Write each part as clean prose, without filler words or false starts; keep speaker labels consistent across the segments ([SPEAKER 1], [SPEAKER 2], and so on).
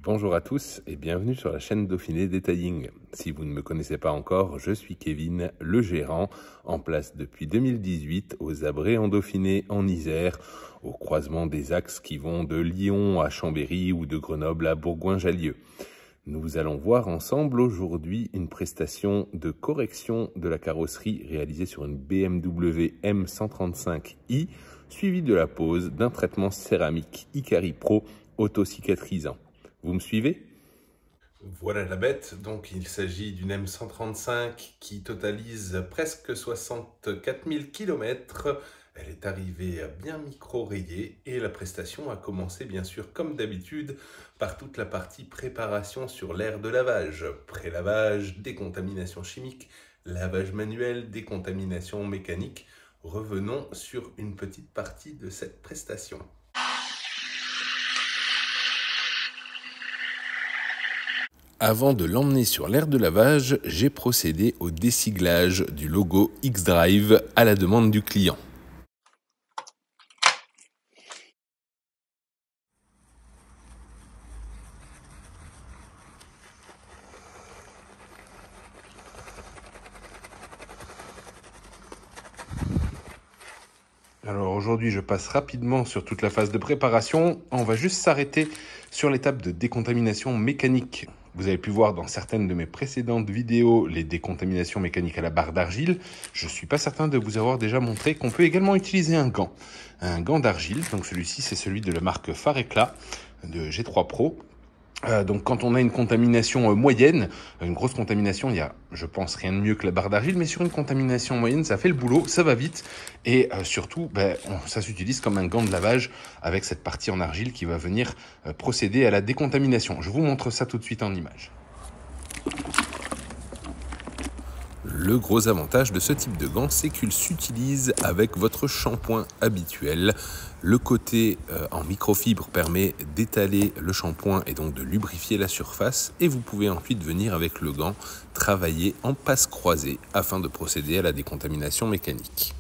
[SPEAKER 1] Bonjour à tous et bienvenue sur la chaîne Dauphiné Detailing. Si vous ne me connaissez pas encore, je suis Kevin, le gérant, en place depuis 2018 aux Abrets en Dauphiné, en Isère, au croisement des axes qui vont de Lyon à Chambéry ou de Grenoble à Bourgoin-Jallieu. Nous allons voir ensemble aujourd'hui une prestation de correction de la carrosserie réalisée sur une BMW M135i, suivie de la pose d'un traitement céramique Icari Pro auto-cicatrisant. Vous me suivez? Voilà la bête, donc il s'agit d'une M135 qui totalise presque 64 000 km. Elle est arrivée à bien micro-rayée et la prestation a commencé bien sûr comme d'habitude par toute la partie préparation sur l'aire de lavage. Pré-lavage, décontamination chimique, lavage manuel, décontamination mécanique. Revenons sur une petite partie de cette prestation. Avant de l'emmener sur l'aire de lavage, j'ai procédé au dessiglage du logo X-Drive à la demande du client. Alors aujourd'hui, je passe rapidement sur toute la phase de préparation. On va juste s'arrêter sur l'étape de décontamination mécanique. Vous avez pu voir dans certaines de mes précédentes vidéos les décontaminations mécaniques à la barre d'argile. Je ne suis pas certain de vous avoir déjà montré qu'on peut également utiliser un gant d'argile. Donc celui-ci, c'est celui de la marque Farecla de G3 Pro. Donc quand on a une contamination moyenne, une grosse contamination, il y a, je pense, rien de mieux que la barre d'argile, mais sur une contamination moyenne, ça fait le boulot, ça va vite, et surtout, ça s'utilise comme un gant de lavage avec cette partie en argile qui va venir procéder à la décontamination. Je vous montre ça tout de suite en image. Le gros avantage de ce type de gant, c'est qu'il s'utilise avec votre shampoing habituel. Le côté en microfibre permet d'étaler le shampoing et donc de lubrifier la surface. Et vous pouvez ensuite venir avec le gant travailler en passe croisée afin de procéder à la décontamination mécanique.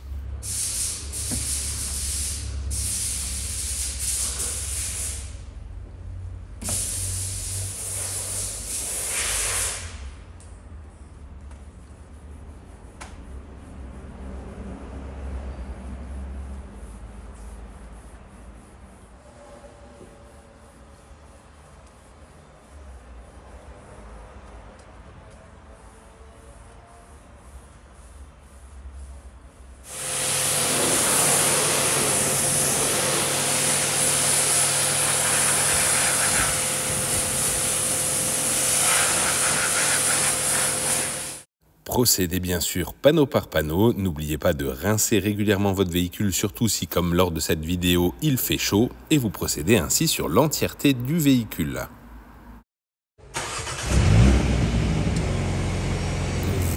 [SPEAKER 1] Procédez bien sûr panneau par panneau, n'oubliez pas de rincer régulièrement votre véhicule, surtout si comme lors de cette vidéo il fait chaud, et vous procédez ainsi sur l'entièreté du véhicule.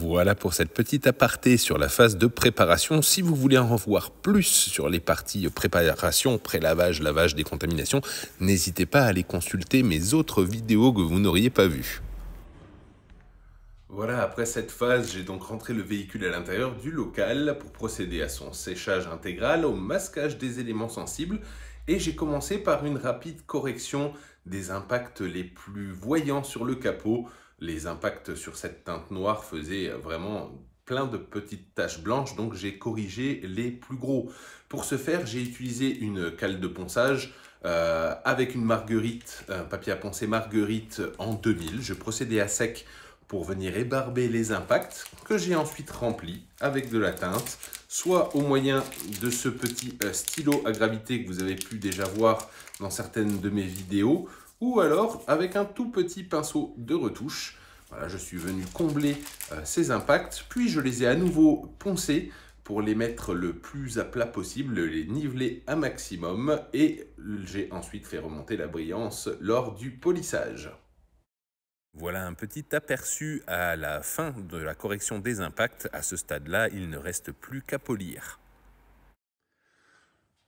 [SPEAKER 1] Voilà pour cette petite aparté sur la phase de préparation. Si vous voulez en voir plus sur les parties préparation, pré-lavage, lavage, décontamination, n'hésitez pas à aller consulter mes autres vidéos que vous n'auriez pas vues. Voilà, après cette phase, j'ai donc rentré le véhicule à l'intérieur du local pour procéder à son séchage intégral, au masquage des éléments sensibles, et j'ai commencé par une rapide correction des impacts les plus voyants sur le capot. Les impacts sur cette teinte noire faisaient vraiment plein de petites taches blanches, donc j'ai corrigé les plus gros. Pour ce faire, j'ai utilisé une cale de ponçage avec une marguerite, un papier à poncer marguerite en 2000. Je procédais à sec pour venir ébarber les impacts que j'ai ensuite remplis avec de la teinte, soit au moyen de ce petit stylo à gravité que vous avez pu déjà voir dans certaines de mes vidéos, ou alors avec un tout petit pinceau de retouche. Voilà, je suis venu combler ces impacts, puis je les ai à nouveau poncés pour les mettre le plus à plat possible, les niveler à maximum, et j'ai ensuite fait remonter la brillance lors du polissage. Voilà un petit aperçu à la fin de la correction des impacts. À ce stade-là, il ne reste plus qu'à polir.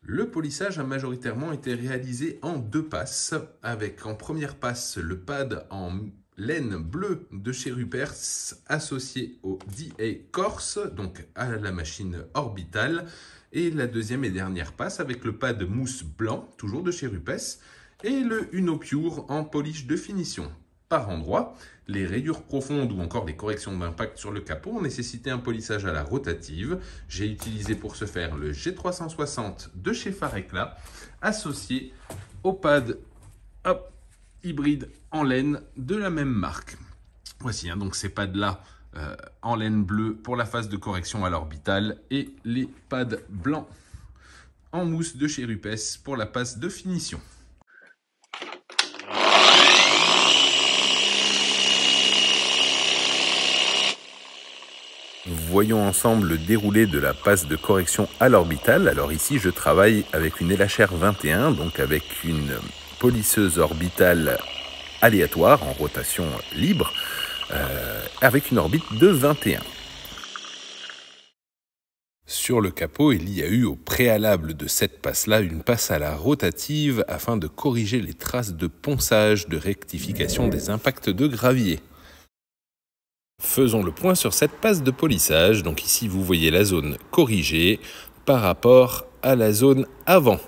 [SPEAKER 1] Le polissage a majoritairement été réalisé en deux passes, avec en première passe le pad en laine bleue de chez Rupers associé au DA Corse, donc à la machine orbitale, et la deuxième et dernière passe avec le pad mousse blanc, toujours de chez Rupes, et le Uno Pure en polish de finition. Par endroits, les rayures profondes ou encore les corrections d'impact sur le capot ont nécessité un polissage à la rotative. J'ai utilisé pour ce faire le G360 de chez Farecla, associé au pad hybride en laine de la même marque. Voici donc ces pads-là en laine bleue pour la phase de correction à l'orbital et les pads blancs en mousse de chez Rupes pour la passe de finition. Voyons ensemble le déroulé de la passe de correction à l'orbital. Alors ici, je travaille avec une LHR 21, donc avec une polisseuse orbitale aléatoire en rotation libre, avec une orbite de 21. Sur le capot, il y a eu au préalable de cette passe-là une passe à la rotative afin de corriger les traces de ponçage, de rectification des impacts de gravier. Faisons le point sur cette passe de polissage. Donc ici, vous voyez la zone corrigée par rapport à la zone avant.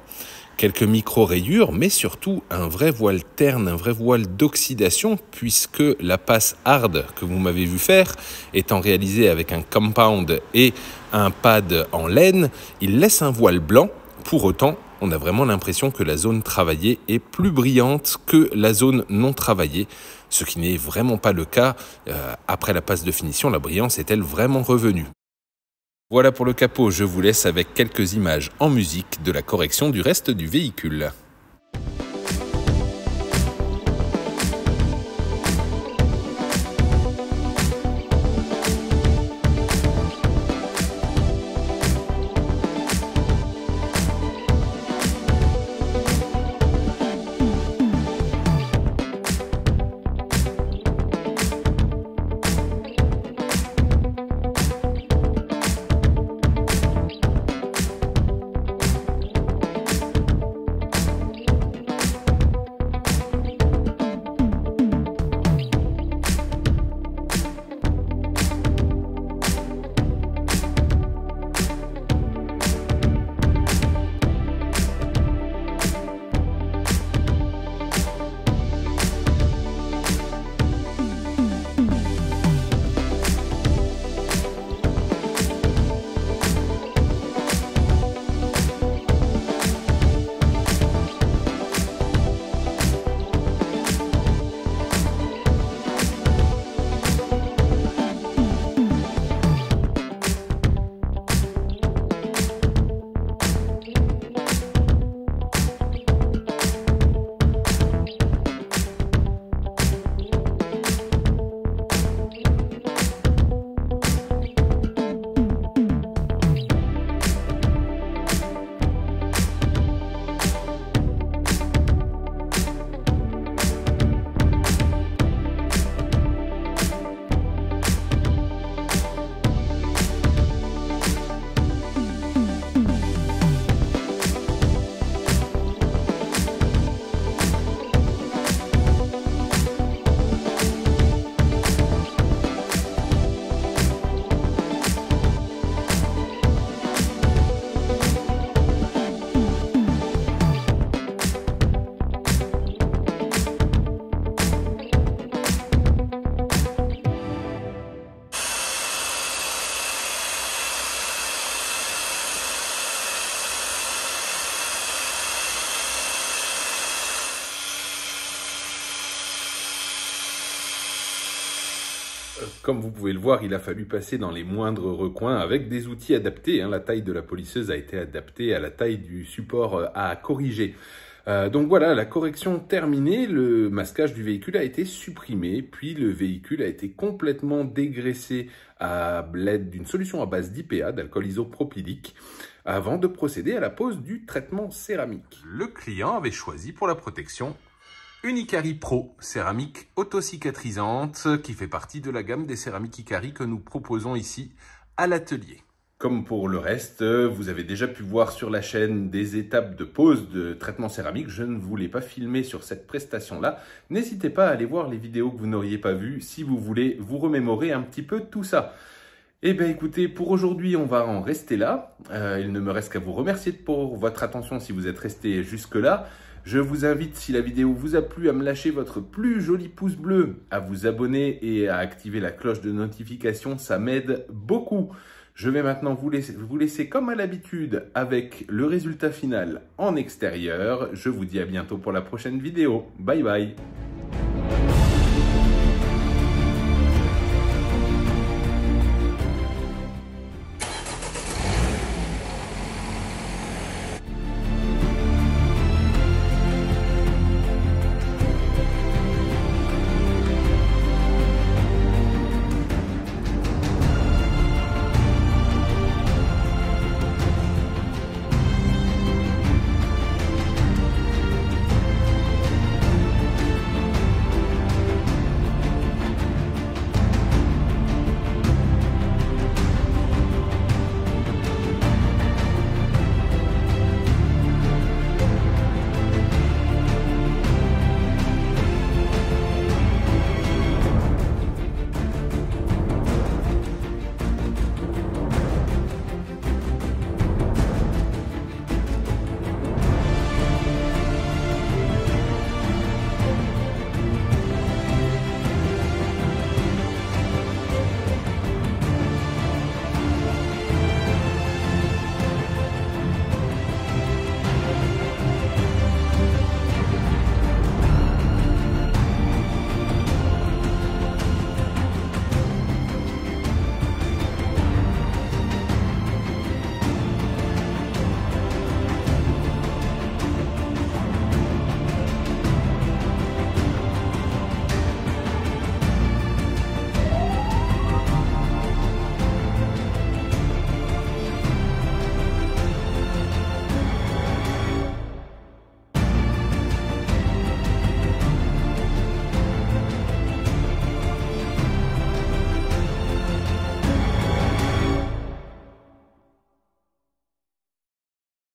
[SPEAKER 1] Quelques micro-rayures, mais surtout un vrai voile terne, un vrai voile d'oxydation, puisque la passe hard que vous m'avez vu faire, étant réalisée avec un compound et un pad en laine, il laisse un voile blanc. Pour autant, on a vraiment l'impression que la zone travaillée est plus brillante que la zone non travaillée, ce qui n'est vraiment pas le cas. Après la passe de finition, la brillance est-elle vraiment revenue? Voilà pour le capot, je vous laisse avec quelques images en musique de la correction du reste du véhicule. Comme vous pouvez le voir, il a fallu passer dans les moindres recoins avec des outils adaptés. La taille de la polisseuse a été adaptée à la taille du support à corriger. Donc voilà, la correction terminée, le masquage du véhicule a été supprimé, puis le véhicule a été complètement dégraissé à l'aide d'une solution à base d'IPA, d'alcool isopropylique, avant de procéder à la pose du traitement céramique. Le client avait choisi pour la protection une Icari Pro, céramique autocicatrisante, qui fait partie de la gamme des céramiques Icari que nous proposons ici à l'atelier. Comme pour le reste, vous avez déjà pu voir sur la chaîne des étapes de pose de traitement céramique. Je ne vous l'ai pas filmé sur cette prestation-là. N'hésitez pas à aller voir les vidéos que vous n'auriez pas vues si vous voulez vous remémorer un petit peu tout ça. Eh bien écoutez, pour aujourd'hui, on va en rester là. Il ne me reste qu'à vous remercier pour votre attention si vous êtes resté jusque-là. Je vous invite, si la vidéo vous a plu, à me lâcher votre plus joli pouce bleu, à vous abonner et à activer la cloche de notification, ça m'aide beaucoup. Je vais maintenant vous laisser comme à l'habitude avec le résultat final en extérieur. Je vous dis à bientôt pour la prochaine vidéo. Bye bye.